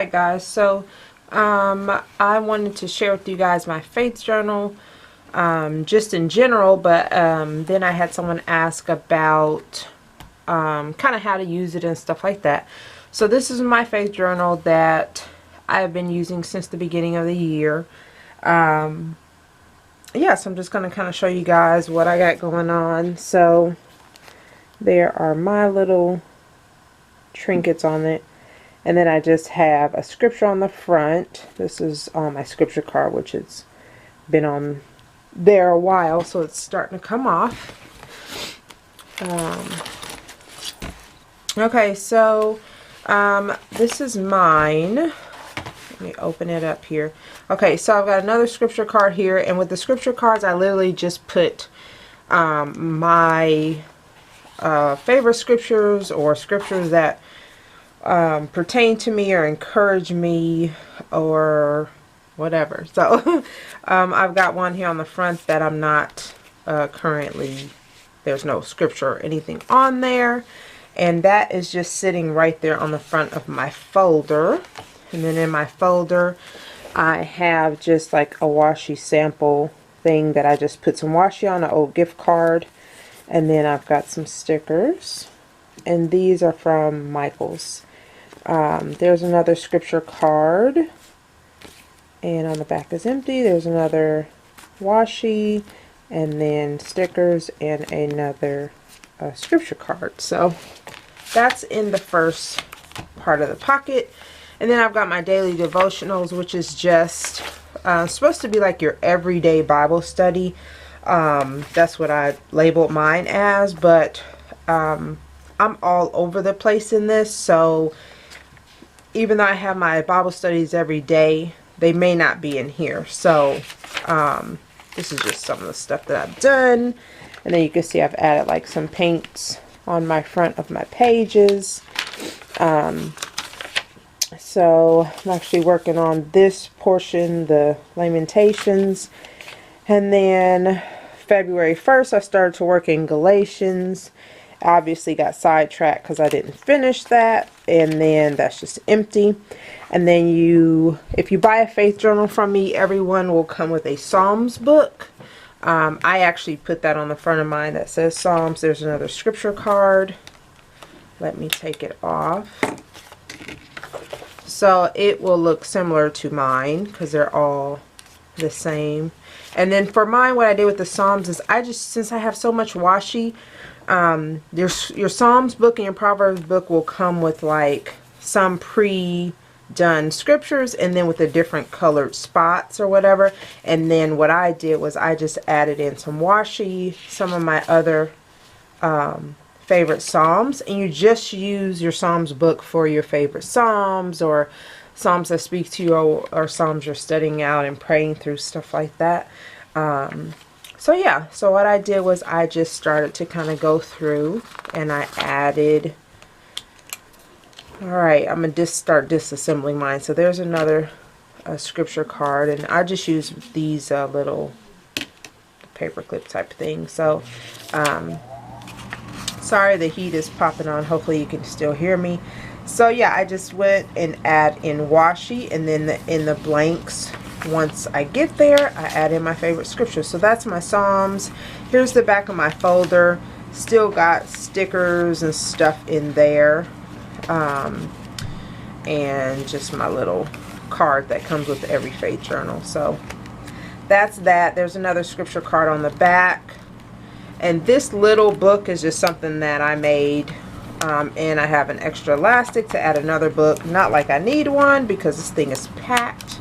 Alright guys, so I wanted to share with you guys my faith journal just in general, but then I had someone ask about kind of how to use it and stuff like that. So this is my faith journal that I have been using since the beginning of the year. Yeah, so I'm just going to kind of show you guys what I got going on. So there are my little trinkets on it. And then I just have a scripture on the front. This is on my scripture card, which has been on there a while, so it's starting to come off. Okay, so this is mine. Let me open it up here. Okay, so I've got another scripture card here, and with the scripture cards, I literally just put my favorite scriptures or scriptures that pertain to me or encourage me or whatever. So I've got one here on the front that I'm not currently, there's no scripture or anything on there, and that is just sitting right there on the front of my folder. And then in my folder I have just like a washi sample thing that I just put some washi on, an old gift card, and then I've got some stickers, and these are from Michael's. There's another scripture card, and on the back is empty. There's another washi, and then stickers, and another scripture card. So that's in the first part of the pocket. And then I've got my daily devotionals, which is just supposed to be like your everyday Bible study. That's what I labeled mine as, but I'm all over the place in this, so even though I have my Bible studies every day, they may not be in here. So this is just some of the stuff that I've done. And then you can see I've added like some paints on my front of my pages. So I'm actually working on this portion, the Lamentations. And then February 1st, I started to work in Galatians. Obviously got sidetracked because I didn't finish that, and then that's just empty. And then if you buy a faith journal from me, everyone will come with a Psalms book. I actually put that on the front of mine that says Psalms. There's another scripture card. Let me take it off. So it will look similar to mine because they're all the same. And then for mine, what I did with the Psalms is since I have so much washi, your Psalms book and your Proverbs book will come with like some pre-done scriptures, and then with the different colored spots or whatever. And then what I did was I just added in some washi, some of my other favorite Psalms, and you just use your Psalms book for your favorite Psalms or Psalms that speak to you, or Psalms you're studying out and praying through, stuff like that. So yeah, so what I did was I just started to kind of go through, and I added, alright, I'm going to start disassembling mine. So there's another scripture card, and I just use these little paperclip type thing. So sorry the heat is popping on, hopefully you can still hear me. So yeah, I just went and add in washi, and then in the blanks, once I get there, I add in my favorite scripture. So that's my Psalms. Here's the back of my folder. Still got stickers and stuff in there. And just my little card that comes with every faith journal. So that's that. There's another scripture card on the back. And this little book is just something that I made. And I have an extra elastic to add another book. Not like I need one because this thing is packed.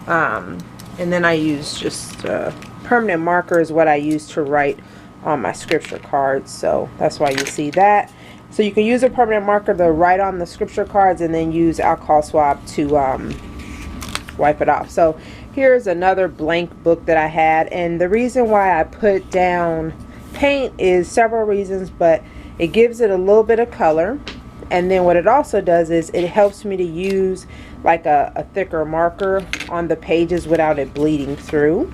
And then I use just permanent marker is what I use to write on my scripture cards. So that's why you see that. So you can use a permanent marker to write on the scripture cards, and then use alcohol swab to wipe it off. So here's another blank book that I had, and the reason why I put down paint is several reasons, but it gives it a little bit of color, and then what it also does is it helps me to use like a thicker marker on the pages without it bleeding through.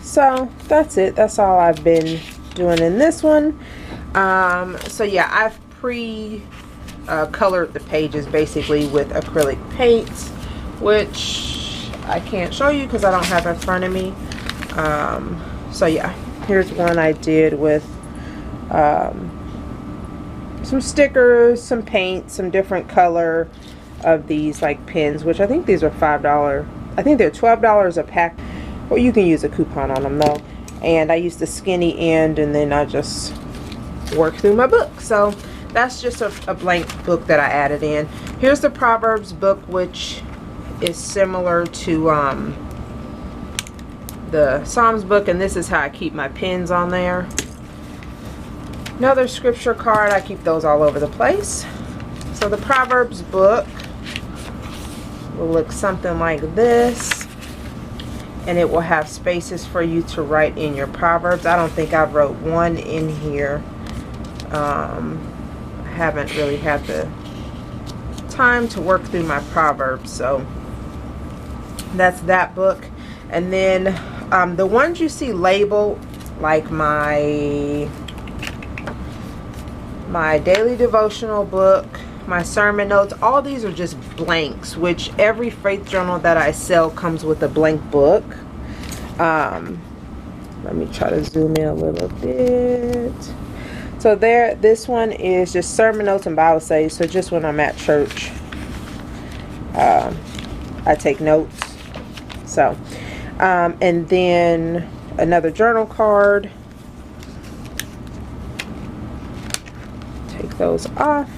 So that's it. That's all I've been doing in this one. So yeah, I've colored the pages basically with acrylic paints, which I can't show you because I don't have it in front of me. So yeah, here's one I did with some stickers, some paint, some different color of these like pins, which I think these are $5. I think they're $12 a pack. Well, you can use a coupon on them though. And I used the skinny end, and then I just worked through my book. So that's just a blank book that I added in. Here's the Proverbs book, which is similar to the Psalms book, and this is how I keep my pins on there. Another scripture card, I keep those all over the place. So the Proverbs book will look something like this, and it will have spaces for you to write in your Proverbs. I don't think I wrote one in here. I haven't really had the time to work through my Proverbs, so that's that book. And then the ones you see labeled, like my daily devotional book, my sermon notes, all these are just blanks, which every faith journal that I sell comes with a blank book. Let me try to zoom in a little bit. So there, this one is just sermon notes and Bible studies. So just when I'm at church, I take notes. So, and then another journal card. Take those off.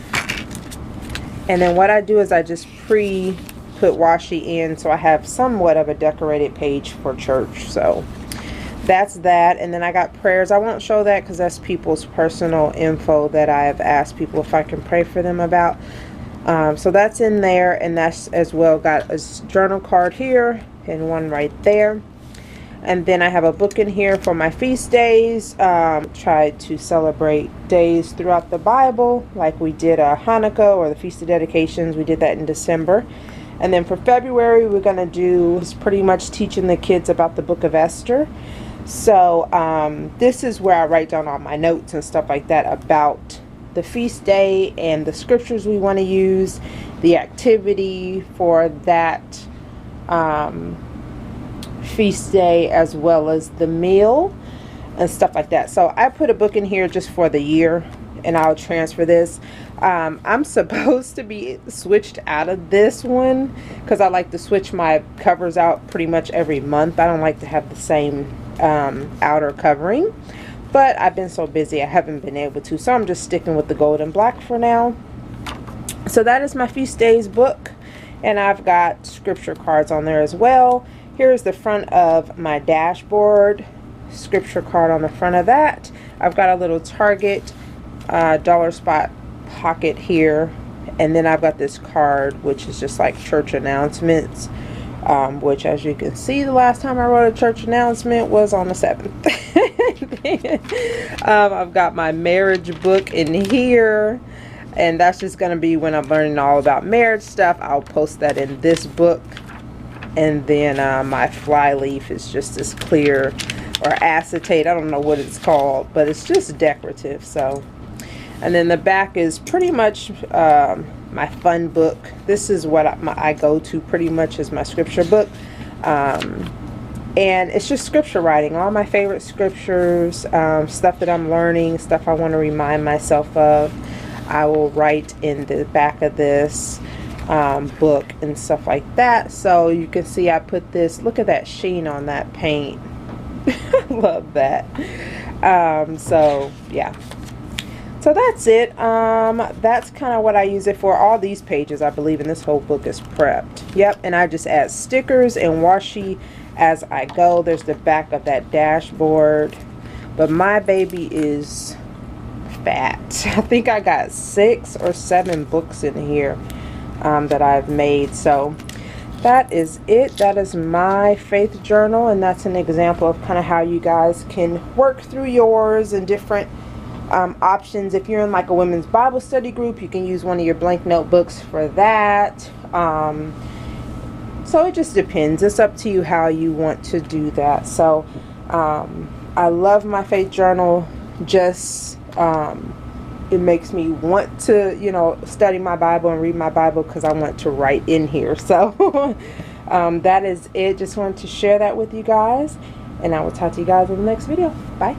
And then what I do is I just put washi in, so I have somewhat of a decorated page for church. So that's that. And then I got prayers. I won't show that because that's people's personal info that I have asked people if I can pray for them about. So that's in there, and that's as well got a journal card here and one right there. And then I have a book in here for my feast days. Tried to celebrate days throughout the Bible, like we did Hanukkah or the Feast of Dedications. We did that in December. And then for February, we're going to do is pretty much teaching the kids about the book of Esther. So this is where I write down all my notes and stuff like that about the feast day and the scriptures we want to use, the activity for that feast day, as well as the meal and stuff like that. So I put a book in here just for the year, and I'll transfer this. I'm supposed to be switched out of this one because I like to switch my covers out pretty much every month. I don't like to have the same outer covering, but I've been so busy I haven't been able to, so I'm just sticking with the gold and black for now. So that is my feast days book, and I've got scripture cards on there as well. Here's the front of my dashboard, scripture card on the front of that. I've got a little Target dollar spot pocket here, and then I've got this card which is just like church announcements, which, as you can see, the last time I wrote a church announcement was on the 7th. I've got my marriage book in here, and that's just going to be when I'm learning all about marriage stuff. I'll post that in this book. And then my fly leaf is just this clear or acetate, I don't know what it's called, but it's just decorative. So, and then the back is pretty much my fun book. This is what I go to pretty much as my scripture book, and it's just scripture writing, all my favorite scriptures, stuff that I'm learning, stuff I want to remind myself of. I will write in the back of this book and stuff like that. So you can see I put this, look at that sheen on that paint. Love that. So yeah, so that's it. That's kind of what I use it for. All these pages, I believe, in this whole book is prepped. Yep. And I just add stickers and washi as I go. There's the back of that dashboard, but my baby is fat. I think I got 6 or 7 books in here that I've made. So that is it. That is my faith journal, and that's an example of kind of how you guys can work through yours and different options. If you're in like a women's Bible study group, you can use one of your blank notebooks for that. So it just depends. It's up to you how you want to do that. So I love my faith journal. Just it makes me want to, you know, study my Bible and read my Bible, because I want to write in here. So that is it. Just wanted to share that with you guys, and I will talk to you guys in the next video. Bye.